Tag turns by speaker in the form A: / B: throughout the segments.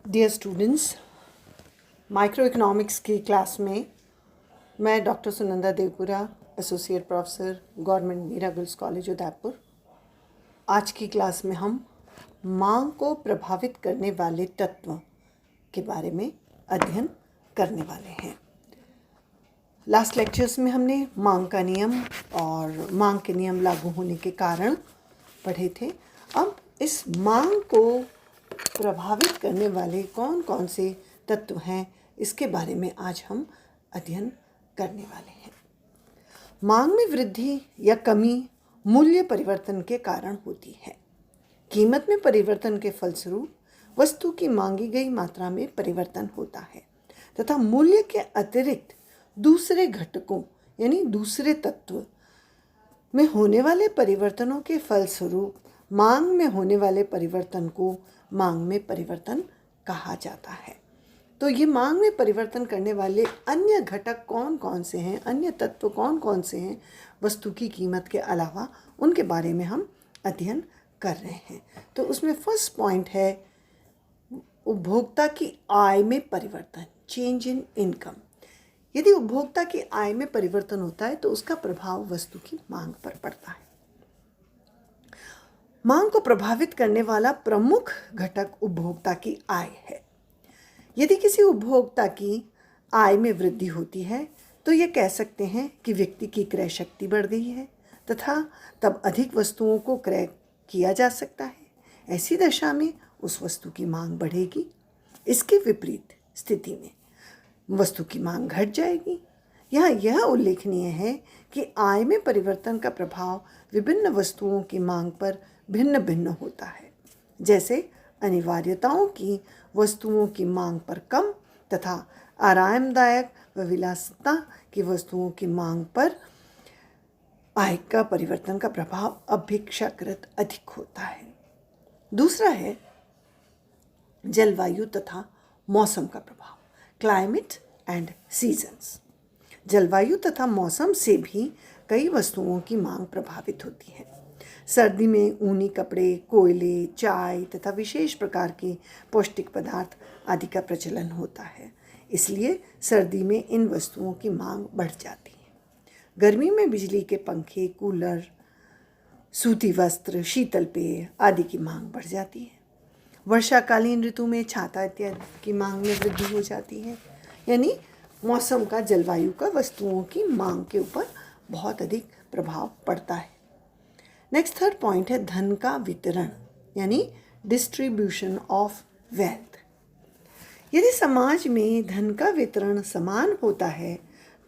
A: Dear students, micro economics की class में मैं doctor Sunanda Devpura, associate professor, government Meera girls college Udaipur. आज की क्लास में हम मांग को प्रभावित करने वाले तत्व के बारे में अध्ययन करने वाले हैं। लास्ट लेक्चर्स में हमने मांग का नियम और मांग के नियम लागू होने के कारण पढ़े थे। अब इस मांग को प्रभावित करने वाले कौन कौन से तत्व हैं, इसके बारे में आज हम अध्ययन करने वाले हैं। मांग में वृद्धि या कमी मूल्य परिवर्तन के कारण होती है। कीमत में परिवर्तन के फलस्वरूप वस्तु की मांगी गई मात्रा में परिवर्तन होता है तथा मूल्य के अतिरिक्त दूसरे घटकों यानी दूसरे तत्व में होने वाले परिवर्तनों के फलस्वरूप मांग में होने वाले परिवर्तन को मांग में परिवर्तन कहा जाता है। तो ये मांग में परिवर्तन करने वाले अन्य घटक कौन कौन से हैं, अन्य तत्व कौन कौन से हैं वस्तु की कीमत के अलावा, उनके बारे में हम अध्ययन कर रहे हैं। तो उसमें फर्स्ट पॉइंट है उपभोक्ता की आय में परिवर्तन, चेंज इन इनकम। यदि उपभोक्ता की आय में परिवर्तन होता है तो उसका प्रभाव वस्तु की मांग पर पड़ता है। मांग को प्रभावित करने वाला प्रमुख घटक उपभोक्ता की आय है। यदि किसी उपभोक्ता की आय में वृद्धि होती है तो ये कह सकते हैं कि व्यक्ति की क्रय शक्ति बढ़ गई है तथा तब अधिक वस्तुओं को क्रय किया जा सकता है। ऐसी दशा में उस वस्तु की मांग बढ़ेगी। इसके विपरीत स्थिति में वस्तु की मांग घट जाएगी। यहाँ यह उल्लेखनीय है कि आय में परिवर्तन का प्रभाव विभिन्न वस्तुओं की मांग पर भिन्न भिन्न होता है। जैसे अनिवार्यताओं की वस्तुओं की मांग पर कम तथा आरामदायक व विलासिता की वस्तुओं की मांग पर आय का परिवर्तन का प्रभाव अपेक्षाकृत अधिक होता है। दूसरा है जलवायु तथा मौसम का प्रभाव, क्लाइमेट एंड सीजन्स। जलवायु तथा मौसम से भी कई वस्तुओं की मांग प्रभावित होती है। सर्दी में ऊनी कपड़े, कोयले, चाय तथा विशेष प्रकार के पौष्टिक पदार्थ आदि का प्रचलन होता है, इसलिए सर्दी में इन वस्तुओं की मांग बढ़ जाती है। गर्मी में बिजली के पंखे, कूलर, सूती वस्त्र, शीतल पेय आदि की मांग बढ़ जाती है। वर्षाकालीन ऋतु में छाता इत्यादि की मांग में वृद्धि हो जाती है। यानी मौसम का, जलवायु का वस्तुओं की मांग के ऊपर बहुत अधिक प्रभाव पड़ता है। नेक्स्ट थर्ड पॉइंट है धन का वितरण यानी डिस्ट्रीब्यूशन ऑफ वेल्थ। यदि समाज में धन का वितरण समान होता है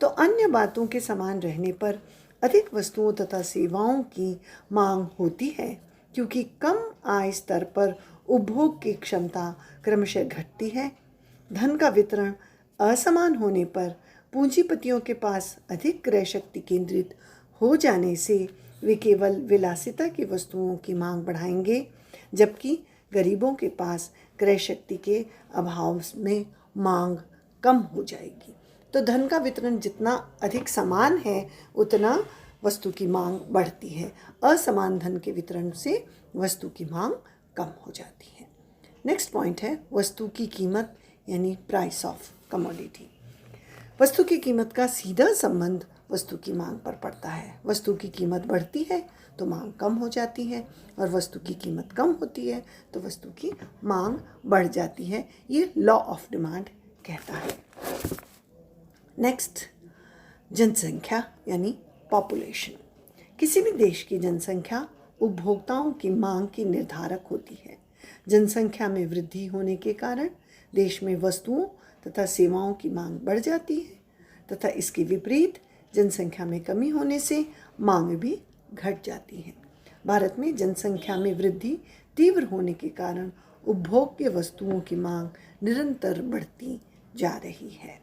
A: तो अन्य बातों के समान रहने पर अधिक वस्तुओं तथा सेवाओं की मांग होती है, क्योंकि कम आय स्तर पर उपभोग की क्षमता क्रमशः घटती है। धन का वितरण असमान होने पर पूंजीपतियों के पास अधिक क्रय शक्ति केंद्रित हो जाने से वे केवल विलासिता की वस्तुओं की मांग बढ़ाएंगे, जबकि गरीबों के पास क्रय शक्ति के अभाव में मांग कम हो जाएगी। तो धन का वितरण जितना अधिक समान है उतना वस्तु की मांग बढ़ती है। असमान धन के वितरण से वस्तु की मांग कम हो जाती है। नेक्स्ट पॉइंट है वस्तु की कीमत यानी प्राइस ऑफ कमोडिटी। वस्तु की कीमत का सीधा संबंध वस्तु की मांग पर पड़ता है। वस्तु की कीमत बढ़ती है तो मांग कम हो जाती है और वस्तु की कीमत कम होती है तो वस्तु की मांग बढ़ जाती है। ये लॉ ऑफ डिमांड कहता है। नेक्स्ट, जनसंख्या यानी पॉपुलेशन। किसी भी देश की जनसंख्या उपभोक्ताओं की मांग की निर्धारक होती है। जनसंख्या में वृद्धि होने के कारण देश में वस्तुओं तथा सेवाओं की मांग बढ़ जाती है तथा इसके विपरीत जनसंख्या में कमी होने से मांग भी घट जाती है। भारत में जनसंख्या में वृद्धि तीव्र होने के कारण उपभोग्य वस्तुओं की मांग निरंतर बढ़ती जा रही है।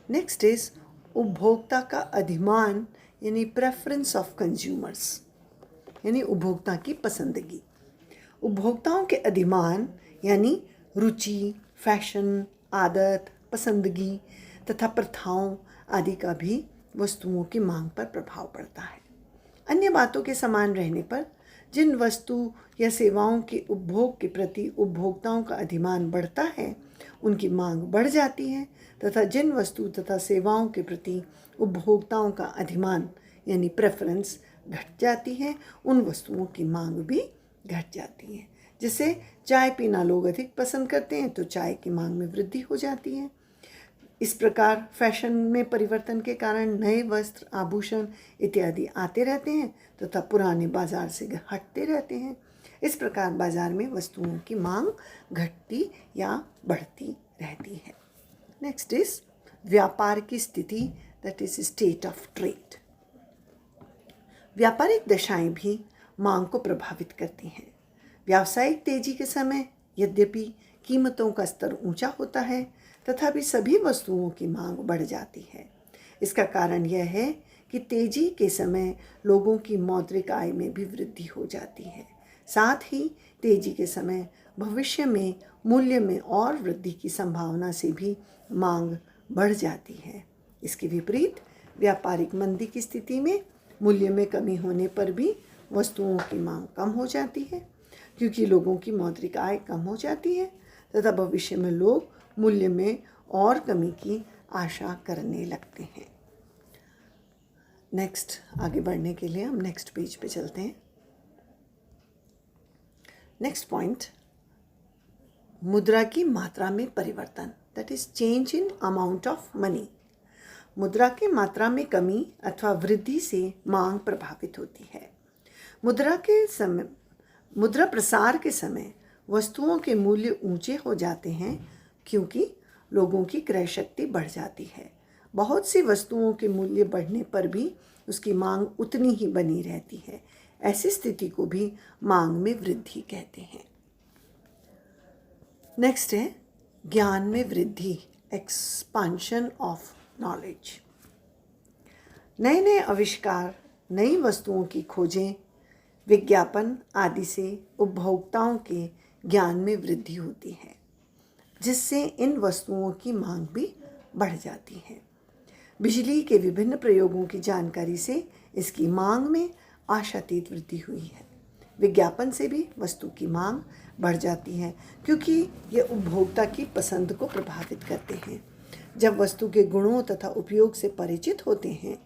A: नेक्स्ट इज उपभोक्ता का अधिमान यानी प्रेफरेंस ऑफ कंज्यूमर्स, यानी उपभोक्ता की पसंदगी। उपभोक्ताओं के अधिमान यानी रुचि, फैशन, आदत, पसंदगी तथा प्रथाओं आदि का भी वस्तुओं की मांग पर प्रभाव पड़ता है। अन्य बातों के समान रहने पर जिन वस्तु या सेवाओं के उपभोग के प्रति उपभोक्ताओं का अधिमान बढ़ता है उनकी मांग बढ़ जाती है, तथा जिन वस्तु तथा सेवाओं के प्रति उपभोक्ताओं का अधिमान यानी प्रेफरेंस घट जाती है उन वस्तुओं की मांग भी घट जाती है। जैसे चाय पीना लोग अधिक पसंद करते हैं तो चाय की मांग में वृद्धि हो जाती है। इस प्रकार फैशन में परिवर्तन के कारण नए वस्त्र, आभूषण इत्यादि आते रहते हैं तथा पुराने बाजार से हटते रहते हैं। इस प्रकार बाजार में वस्तुओं की मांग घटती या बढ़ती रहती है। नेक्स्ट इज व्यापार की स्थिति, that is state of trade. व्यापारिक दशाएं भी मांग को प्रभावित करती हैं। व्यावसायिक तेजी के समय यद्यपि कीमतों का स्तर ऊंचा होता है तथापि सभी वस्तुओं की मांग बढ़ जाती है। इसका कारण यह है कि तेजी के समय लोगों की मौद्रिक आय में भी वृद्धि हो जाती है। साथ ही तेजी के समय भविष्य में मूल्य में और वृद्धि की संभावना से भी मांग बढ़ जाती है। इसके विपरीत व्यापारिक मंदी की स्थिति में मूल्य में कमी होने पर भी वस्तुओं की मांग कम हो जाती है, क्योंकि लोगों की मौद्रिक आय कम हो जाती है तथा भविष्य में लोग मूल्य में और कमी की आशा करने लगते हैं। नेक्स्ट, आगे बढ़ने के लिए हम नेक्स्ट पेज पे चलते हैं। नेक्स्ट पॉइंट, मुद्रा की मात्रा में परिवर्तन, that is change in amount of money. मुद्रा की मात्रा में कमी अथवा वृद्धि से मांग प्रभावित होती है। मुद्रा प्रसार के समय वस्तुओं के मूल्य ऊंचे हो जाते हैं क्योंकि लोगों की क्रय शक्ति बढ़ जाती है। बहुत सी वस्तुओं के मूल्य बढ़ने पर भी उसकी मांग उतनी ही बनी रहती है। ऐसी स्थिति को भी मांग में वृद्धि कहते हैं। नेक्स्ट है ज्ञान में वृद्धि, एक्सपांशन ऑफ नॉलेज। नए नए आविष्कार, नई वस्तुओं की खोजें, विज्ञापन आदि से उपभोक्ताओं के ज्ञान में वृद्धि होती है, जिससे इन वस्तुओं की मांग भी बढ़ जाती है। बिजली के विभिन्न प्रयोगों की जानकारी से इसकी मांग में आशातीत वृद्धि हुई है। विज्ञापन से भी वस्तु की मांग बढ़ जाती है क्योंकि ये उपभोक्ता की पसंद को प्रभावित करते हैं। जब वस्तु के गुणों तथा उपयोग से परिचित होते हैं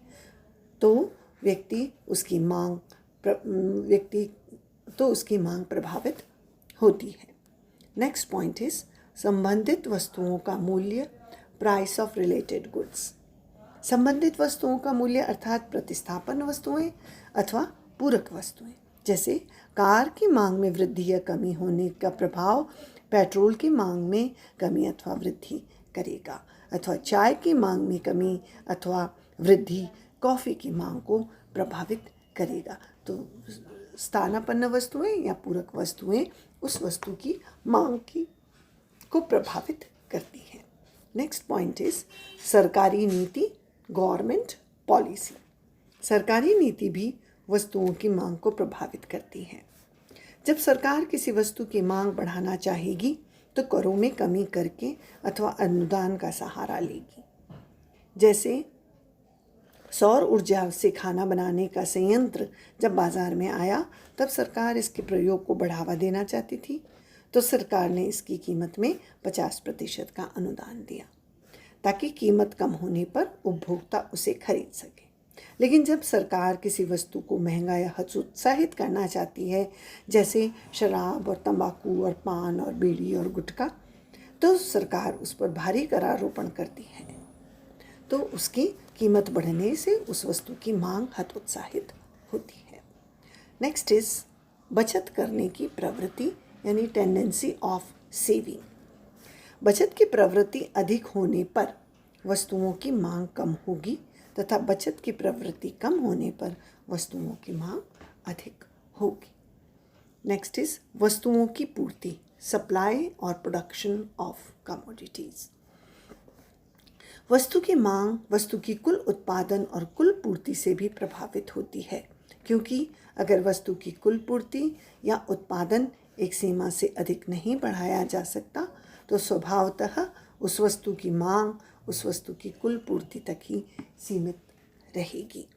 A: तो उसकी मांग प्रभावित होती है। नेक्स्ट पॉइंट इज संबंधित वस्तुओं का मूल्य, प्राइस ऑफ रिलेटेड गुड्स। संबंधित वस्तुओं का मूल्य अर्थात प्रतिस्थापन वस्तुएं अथवा पूरक वस्तुएं। जैसे कार की मांग में वृद्धि या कमी होने का प्रभाव पेट्रोल की मांग में कमी अथवा वृद्धि करेगा, अथवा चाय की मांग में कमी अथवा वृद्धि कॉफ़ी की मांग को प्रभावित करेगा। तो स्थानापन्न वस्तुएं या पूरक वस्तुएं उस वस्तु की मांग को प्रभावित करती हैं। नेक्स्ट पॉइंट इज सरकारी नीति, गवर्नमेंट पॉलिसी। सरकारी नीति भी वस्तुओं की मांग को प्रभावित करती है। जब सरकार किसी वस्तु की मांग बढ़ाना चाहेगी तो करों में कमी करके अथवा अनुदान का सहारा लेगी। जैसे सौर ऊर्जा से खाना बनाने का संयंत्र जब बाजार में आया तब सरकार इसके प्रयोग को बढ़ावा देना चाहती थी, तो सरकार ने इसकी कीमत में 50% का अनुदान दिया ताकि कीमत कम होने पर उपभोक्ता उसे खरीद सके। लेकिन जब सरकार किसी वस्तु को महंगा या हतोत्साहित करना चाहती है, जैसे शराब और तंबाकू और पान और बीड़ी और गुटखा, तो सरकार उस पर भारी कर आरोपण करती है, तो उसकी कीमत बढ़ने से उस वस्तु की मांग हतोत्साहित होती है। नेक्स्ट इज बचत करने की प्रवृत्ति यानी टेंडेंसी ऑफ सेविंग। बचत की प्रवृत्ति अधिक होने पर वस्तुओं की मांग कम होगी तथा बचत की प्रवृत्ति कम होने पर वस्तुओं की मांग अधिक होगी। नेक्स्ट इज वस्तुओं की पूर्ति, सप्लाई और प्रोडक्शन ऑफ कमोडिटीज। वस्तु की मांग वस्तु की कुल उत्पादन और कुल पूर्ति से भी प्रभावित होती है, क्योंकि अगर वस्तु की कुल पूर्ति या उत्पादन एक सीमा से अधिक नहीं बढ़ाया जा सकता तो स्वभावतः उस वस्तु की मांग उस वस्तु की कुल पूर्ति तक ही सीमित रहेगी।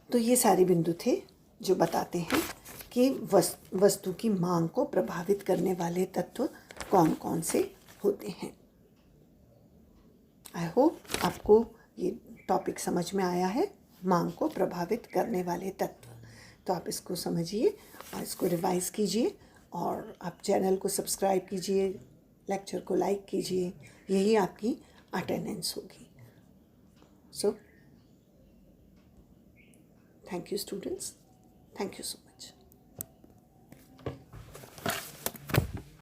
A: तो ये सारे बिंदु थे जो बताते हैं कि वस्तु की मांग को प्रभावित करने वाले तत्व कौन कौन से होते हैं। आई होप आपको ये टॉपिक समझ में आया है, मांग को प्रभावित करने वाले तत्व। तो आप इसको समझिए और इसको रिवाइज कीजिए और आप चैनल को सब्सक्राइब कीजिए, लेक्चर को लाइक कीजिए, यही आपकी अटेंडेंस होगी। So thank you students, thank you so much.